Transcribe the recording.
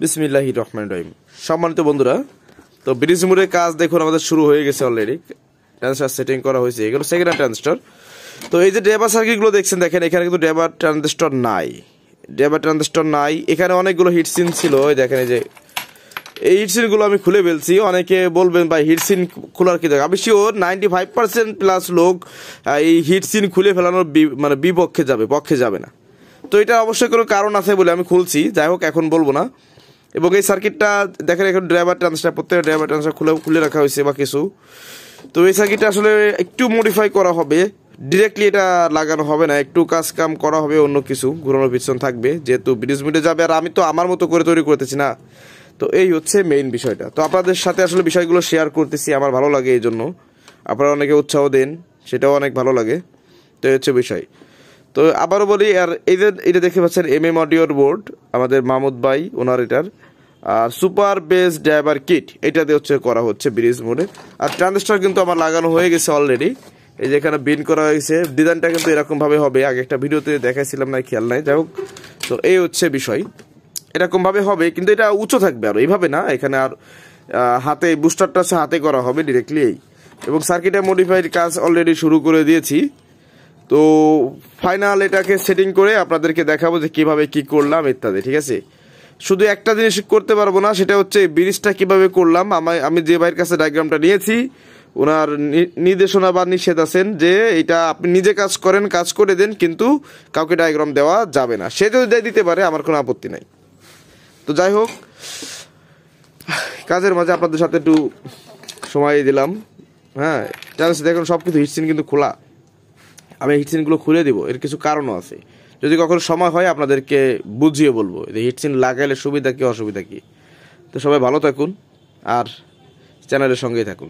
বিসমিল্লাহির রহমানির রহিম। সম্মানিত বন্ধুরা, তো ব্রিজ মোড়ের কাজ দেখুন আমাদের শুরু হয়ে গেছে অলরেডি। ট্রানজিস্টর সেটিং করা হয়েছে, এগুলো সেকেন্ড হ্যান্ড ট্রানজিস্টর। তো এই যে ড্রাইভার সার্কিটগুলো দেখছেন, দেখেন এখানে কিন্তু ড্রাইভার ট্রানজিস্টর নাই। এখানে অনেকগুলো হিটসিন ছিল, ওই দেখেন এই যে এই হিটসিনগুলো আমি খুলে ফেলছি। অনেকে বলবেন ভাই হিটসিন খোলার কি দরকার। আমি শিওর 95% প্লাস লোক এই হিটসিন খুলে ফেলানোর মানে পক্ষে যাবে না। তো এটা অবশ্যই কোনো কারণ আছে বলে আমি খুলছি, যাই হোক এখন বলবো না। এবং এই সার্কিটটা দেখেন এখন ড্রাইভার ট্রান্সফার, প্রত্যেকটা ড্রাইভার ট্রান্সফার খুলে রাখা হয়েছে বা কিছু। তো এই সার্কিটটা আসলে একটু মডিফাই করা হবে, ডিরেক্টলি এটা লাগানো হবে না, একটু কাজ কাম করা হবে, অন্য কিছু ঘুরানোর পিছন থাকবে, যেহেতু ব্রিজ মিটে যাবে। আর আমি তো আমার মতো করে তৈরি করতেছি না। তো এই হচ্ছে মেইন বিষয়টা। তো আপনাদের সাথে আসলে বিষয়গুলো শেয়ার করতেছি, আমার ভালো লাগে এই জন্য। আপনারা অনেকে উৎসাহ দেন, সেটাও অনেক ভালো লাগে। তো এই হচ্ছে বিষয়। তো আবারও বলি, আর এটা দেখতে পাচ্ছেন অডিওর বোর্ড, আমাদের মাহমুদ ভাই ওনার এটার। আর সুপার বেস ড্রাইভার কিট এটাতে করা হচ্ছে ব্রিজ মোডে। আর ট্রানজিস্টর কিন্তু আমার লাগানো হয়ে গেছে অলরেডি। এই যে এখানে বিন করা হয়েছে, ডিজাইনটা কিন্তু এরকমভাবে হবে। আগে একটা ভিডিওতে দেখাইছিলাম, না খেয়াল নাই, যাই হোক। তো এই হচ্ছে বিষয়, এরকমভাবে হবে, কিন্তু এটা উঁচু থাকবে আর এইভাবে না। এখানে আর হাতে বুস্টারটা হাতে করা হবে ডিরেক্টলি এই। এবং সার্কিটের মডিফাইড কাজ অলরেডি শুরু করে দিয়েছি। তো ফাইনাল এটাকে সেটিং করে আপনাদেরকে দেখাবো যে কিভাবে কি করলাম ইত্যাদি, ঠিক আছে। শুধু একটা জিনিস করতে পারবো না, সেটা হচ্ছে ব্রিজটা কিভাবে করলাম। আমি যে ভাইয়ের কাছে ডায়াগ্রামটা নিয়েছি, ওনার নির্দেশনা বা নিষেধ আছেন যে এটা আপনি নিজে কাজ করে দেন, কিন্তু কাউকে ডায়াগ্রাম দেওয়া যাবে না। সে যদি দিতে পারে, আমার কোনো আপত্তি নাই। তো যাই হোক, কাজের মাঝে আপনাদের সাথে একটু সময় দিলাম। হ্যাঁ, দেখুন সব কিছু হিটসিন কিন্তু খোলা। আমি হিটসিনগুলো খুলে দিব, এর কিছু কারণও আছে। যদি কখনো সময় হয় আপনাদেরকে বুঝিয়ে বলবো যে হিটসিন লাগাইলে সুবিধা কি অসুবিধা কি। তো সবাই ভালো থাকুন আর চ্যানেলের সঙ্গেই থাকুন।